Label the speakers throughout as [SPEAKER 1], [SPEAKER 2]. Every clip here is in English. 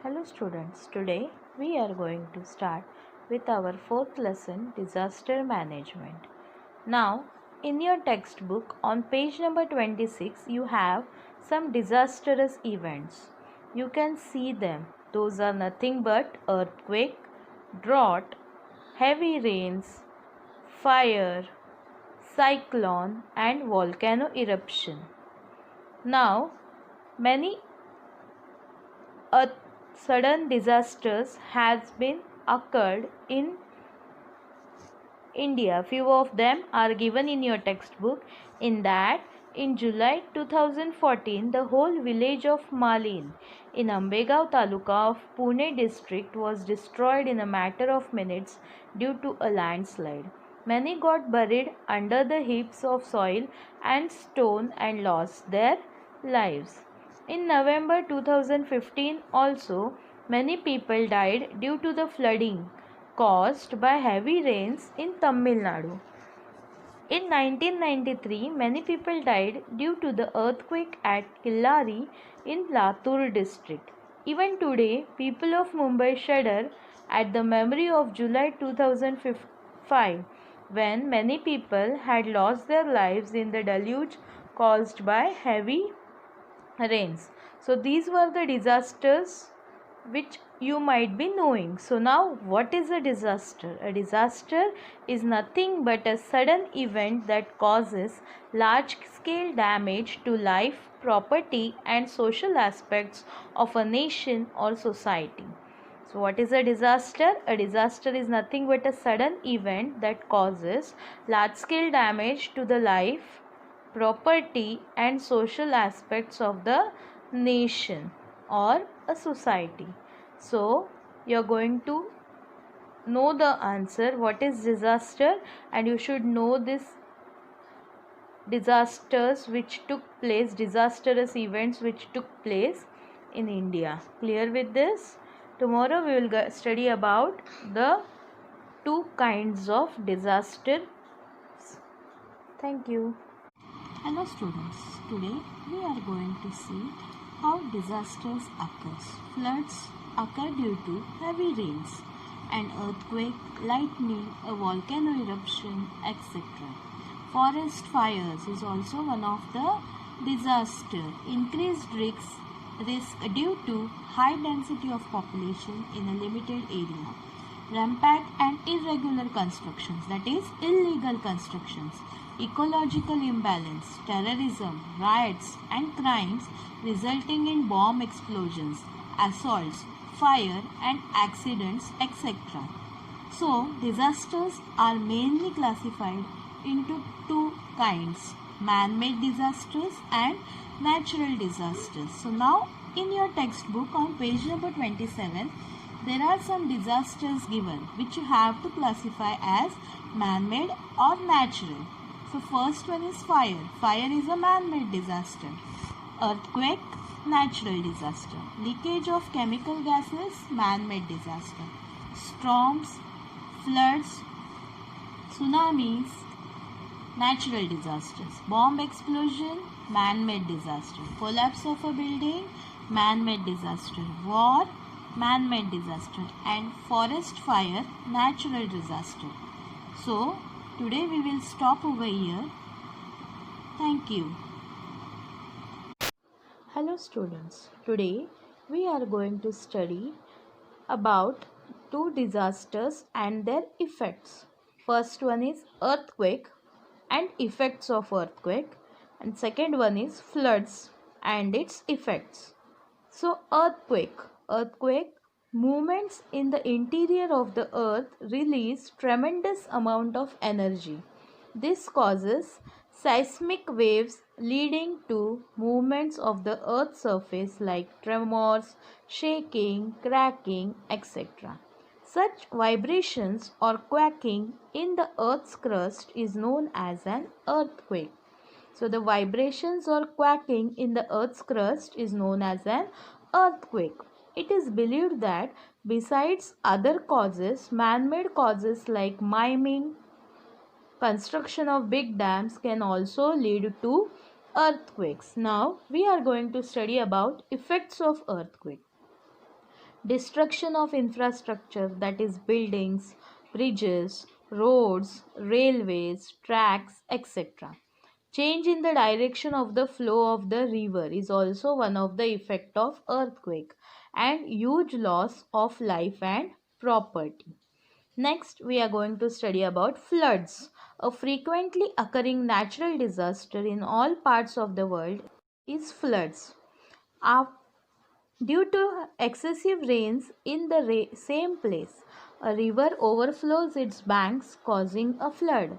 [SPEAKER 1] Hello students, today we are going to start with our fourth lesson, disaster management. Now, in your textbook on page number 26, you have some disastrous events. You can see them. Those are nothing but earthquake, drought, heavy rains, fire, cyclone and volcano eruption. Now, many sudden disasters has been occurred in India. Few of them are given in your textbook. In that, in July 2014, the whole village of Malin in Ambegaon Taluka of Pune district was destroyed in a matter of minutes due to a landslide. Many got buried under the heaps of soil and stone and lost their lives. In November 2015 also, many people died due to the flooding caused by heavy rains in Tamil Nadu. In 1993, many people died due to the earthquake at Killari in Latur district. Even today, people of Mumbai shudder at the memory of July 2005 when many people had lost their lives in the deluge caused by heavy rains. So these were the disasters which you might be knowing. So now what is a disaster? A disaster is nothing but a sudden event that causes large scale damage to life, property and social aspects of a nation or society. So what is a disaster? A disaster is nothing but a sudden event that causes large scale damage to the life, property and social aspects of the nation or a society. So you are going to know the answer what is disaster, and you should know this disasters which took place, disastrous events which took place in India. Clear with this? Tomorrow we will study about the two kinds of disasters. Thank you. Hello students, today we are going to see how disasters occurs. Floods occur due to heavy rains, an earthquake, lightning, a volcano eruption, etc. Forest fires is also one of the disaster. Increased risk due to high density of population in a limited area. Rampant and irregular constructions, that is illegal constructions. Ecological imbalance, terrorism, riots and crimes resulting in bomb explosions, assaults, fire and accidents, etc. So, disasters are mainly classified into two kinds, man-made disasters and natural disasters. So, now in your textbook on page number 27, there are some disasters given which you have to classify as man-made or natural. So first one is fire. Fire is a man-made disaster. Earthquake, natural disaster. Leakage of chemical gases, man-made disaster. Storms, floods, tsunamis, natural disasters. Bomb explosion, man-made disaster. Collapse of a building, man-made disaster. War, man-made disaster. And forest fire, natural disaster. So, today we will stop over here. Thank you. Hello students. Today we are going to study about two disasters and their effects. First one is earthquake and effects of earthquake, and second one is floods and its effects. So earthquake movements in the interior of the earth release tremendous amount of energy. This causes seismic waves leading to movements of the earth's surface like tremors, shaking, cracking, etc. Such vibrations or quaking in the earth's crust is known as an earthquake. So the vibrations or quaking in the earth's crust is known as an earthquake. It is believed that besides other causes, man-made causes like miming, construction of big dams can also lead to earthquakes. Now we are going to study about effects of earthquake. Destruction of infrastructure, that is buildings, bridges, roads, railways, tracks, etc. Change in the direction of the flow of the river is also one of the effect of earthquake, and huge loss of life and property. Next, we are going to study about floods. A frequently occurring natural disaster in all parts of the world is floods. Af- Due to excessive rains in the same place, a river overflows its banks, causing a flood.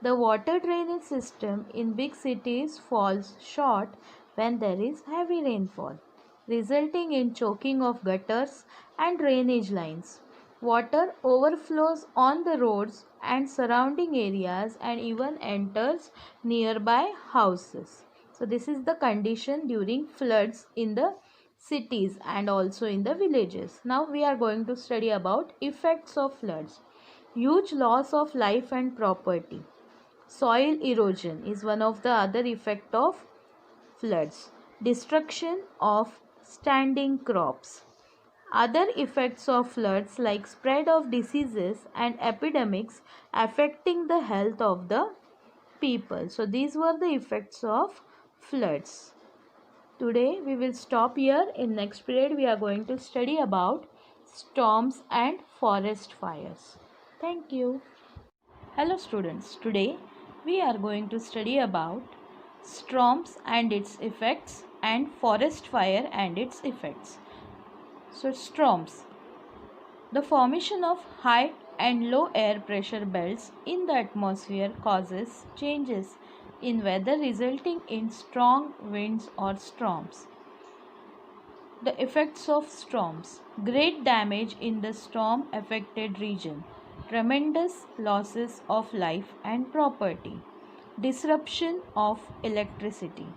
[SPEAKER 1] The water drainage system in big cities falls short when there is heavy rainfall, resulting in choking of gutters and drainage lines. Water overflows on the roads and surrounding areas and even enters nearby houses. So, this is the condition during floods in the cities and also in the villages. Now, we are going to study about effects of floods. Huge loss of life and property. Soil erosion is one of the other effect of floods. Destruction of standing crops. Other effects of floods like spread of diseases and epidemics affecting the health of the people. So these were the effects of floods. Today we will stop here. In next period we are going to study about storms and forest fires. Thank you. Hello students. Today we are going to study about storms and its effects and forest fire and its effects. So storms. The formation of high and low air pressure belts in the atmosphere causes changes in weather resulting in strong winds or storms. The effects of storms. Great damage in the storm affected region. Tremendous losses of life and property. Disruption of electricity.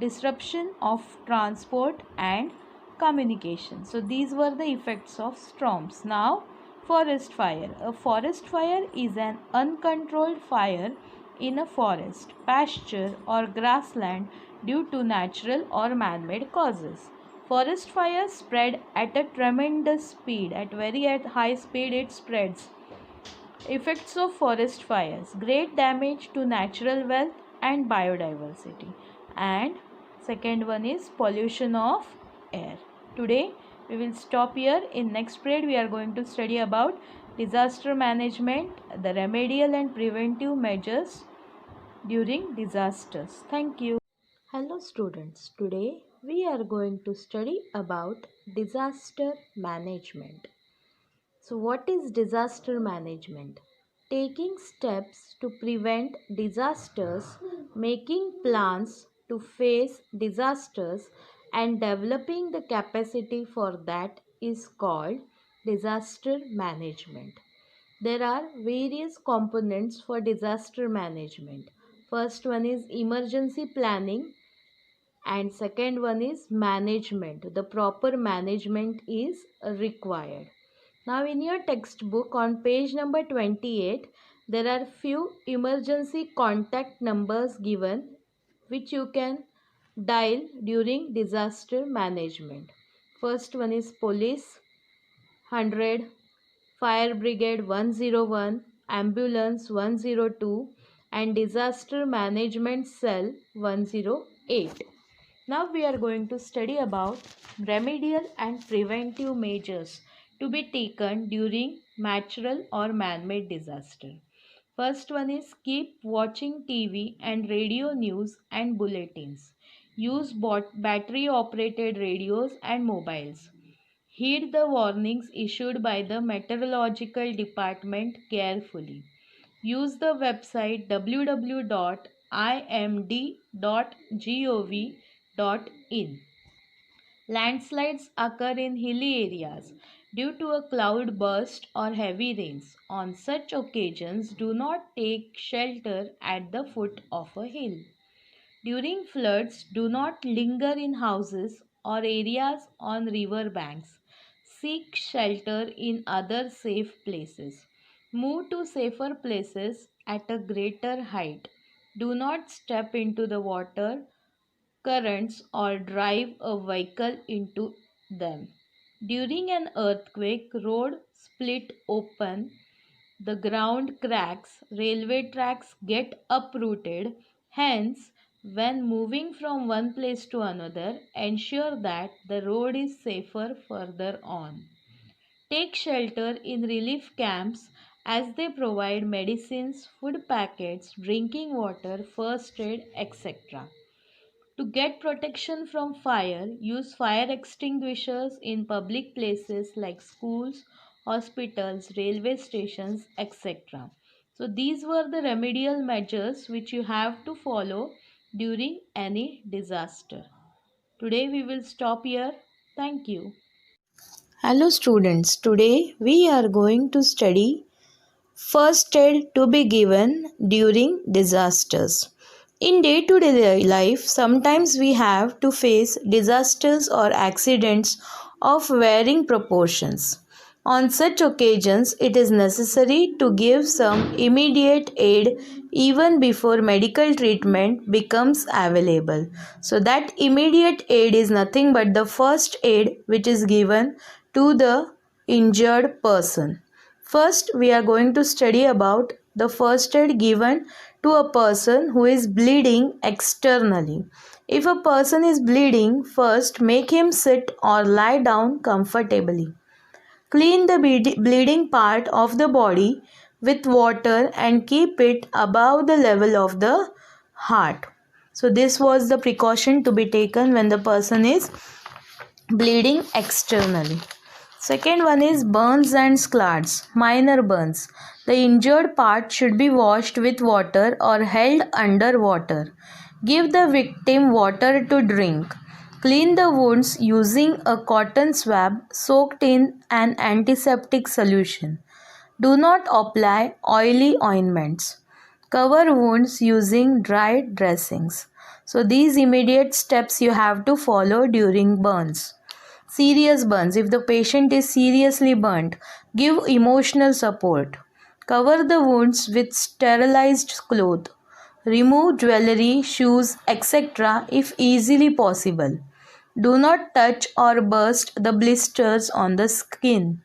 [SPEAKER 1] Disruption of transport and communication. So these were the effects of storms. Now, forest fire. A forest fire is an uncontrolled fire in a forest, pasture or grassland due to natural or man-made causes. Forest fires spread at a tremendous speed. At very high speed it spreads. Effects of forest fires. Great damage to natural wealth and biodiversity. And second one is pollution of air. Today we will stop here. In next period we are going to study about disaster management, the remedial and preventive measures during disasters. Thank you. Hello students. Today we are going to study about disaster management. So what is disaster management? Taking steps to prevent disasters, making plans to face disasters and developing the capacity for that is called disaster management. There are various components for disaster management. First one is emergency planning and second one is management. The proper management is required. Now in your textbook on page number 28, there are few emergency contact numbers given which you can dial during disaster management. First one is police 100, fire brigade 101, ambulance 102 and disaster management cell 108. Now we are going to study about remedial and preventive measures to be taken during natural or man-made disaster. First one is keep watching TV and radio news and bulletins. Use battery operated radios and mobiles. Heed the warnings issued by the meteorological department carefully. Use the website www.imd.gov.in. Landslides occur in hilly areas due to a cloud burst or heavy rains. On such occasions, do not take shelter at the foot of a hill. During floods, do not linger in houses or areas on river banks. Seek shelter in other safe places. Move to safer places at a greater height. Do not step into the water currents or drive a vehicle into them. During an earthquake, road split open, the ground cracks, railway tracks get uprooted. Hence, when moving from one place to another, ensure that the road is safer further on. Take shelter in relief camps as they provide medicines, food packets, drinking water, first aid, etc. To get protection from fire, use fire extinguishers in public places like schools, hospitals, railway stations, etc. So, these were the remedial measures which you have to follow during any disaster. Today, we will stop here. Thank you.
[SPEAKER 2] Hello students, today we are going to study first aid to be given during disasters. In day-to-day life, sometimes we have to face disasters or accidents of varying proportions. On such occasions, it is necessary to give some immediate aid even before medical treatment becomes available. So that immediate aid is nothing but the first aid which is given to the injured person. First, we are going to study about the first aid given to a person who is bleeding externally. If a person is bleeding, first make him sit or lie down comfortably. Clean the bleeding part of the body with water and keep it above the level of the heart. So this was the precaution to be taken when the person is bleeding externally. Second one is burns and scars, minor burns. The injured part should be washed with water or held under water. Give the victim water to drink. Clean the wounds using a cotton swab soaked in an antiseptic solution. Do not apply oily ointments. Cover wounds using dry dressings. So these immediate steps you have to follow during burns. Serious burns. If the patient is seriously burnt, give emotional support. Cover the wounds with sterilized cloth. Remove jewelry, shoes, etc. if easily possible. Do not touch or burst the blisters on the skin.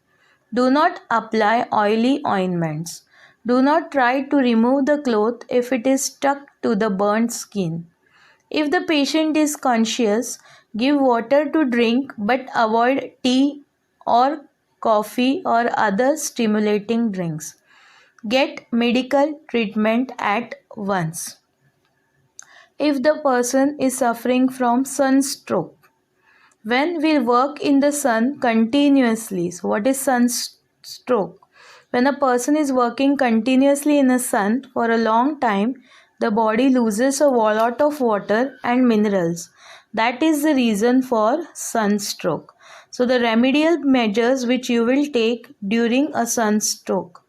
[SPEAKER 2] Do not apply oily ointments. Do not try to remove the cloth if it is stuck to the burnt skin. If the patient is conscious, give water to drink but avoid tea or coffee or other stimulating drinks. Get medical treatment at once. If the person is suffering from sunstroke, when we work in the sun continuously, so what is sunstroke? When a person is working continuously in the sun for a long time, the body loses a lot of water and minerals. That is the reason for sunstroke. So the remedial measures which you will take during a sunstroke.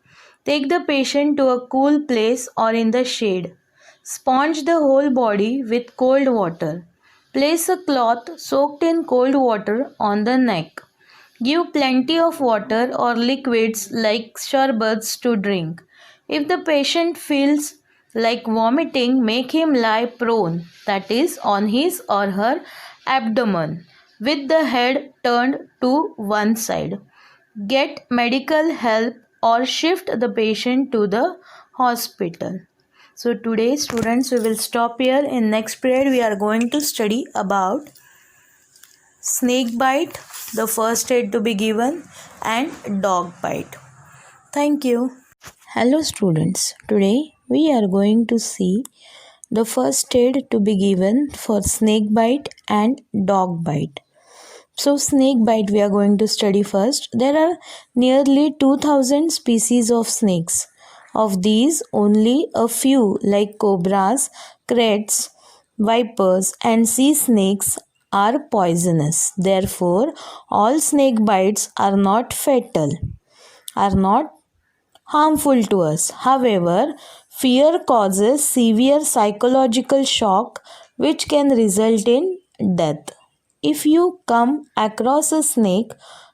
[SPEAKER 2] Take the patient to a cool place or in the shade. Sponge the whole body with cold water. Place a cloth soaked in cold water on the neck. Give plenty of water or liquids like sherbets to drink. If the patient feels like vomiting, make him lie prone, that is, on his or her abdomen, with the head turned to one side. Get medical help or shift the patient to the hospital. So today students, we will stop here. In next period we are going to study about snake bite, the first aid to be given, and dog bite. Thank you. Hello students, today we are going to see the first aid to be given for snake bite and dog bite. So snake bite we are going to study first. There are nearly 2000 species of snakes. Of these, only a few like cobras, kraits, vipers and sea snakes are poisonous. Therefore, all snake bites are not fatal, are not harmful to us. However, fear causes severe psychological shock which can result in death. If you come across a snake,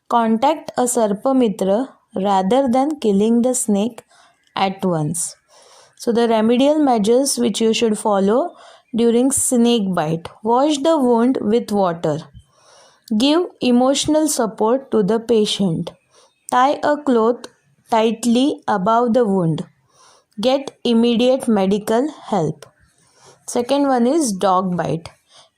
[SPEAKER 2] contact a Sarpamitra rather than killing the snake at once. So the remedial measures which you should follow during snake bite. Wash the wound with water. Give emotional support to the patient. Tie a cloth tightly above the wound. Get immediate medical help. Second one is dog bite.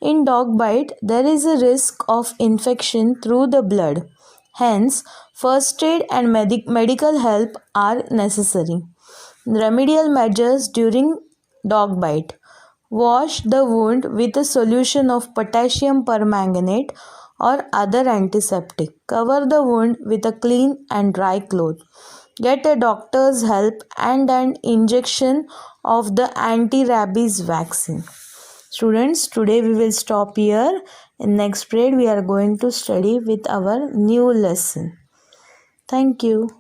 [SPEAKER 2] In dog bite, there is a risk of infection through the blood. Hence, first aid and medical help are necessary. Remedial measures during dog bite. Wash the wound with a solution of potassium permanganate or other antiseptic. Cover the wound with a clean and dry cloth. Get a doctor's help and an injection of the anti-rabies vaccine. Students, today we will stop here. In next period, we are going to study with our new lesson. Thank you.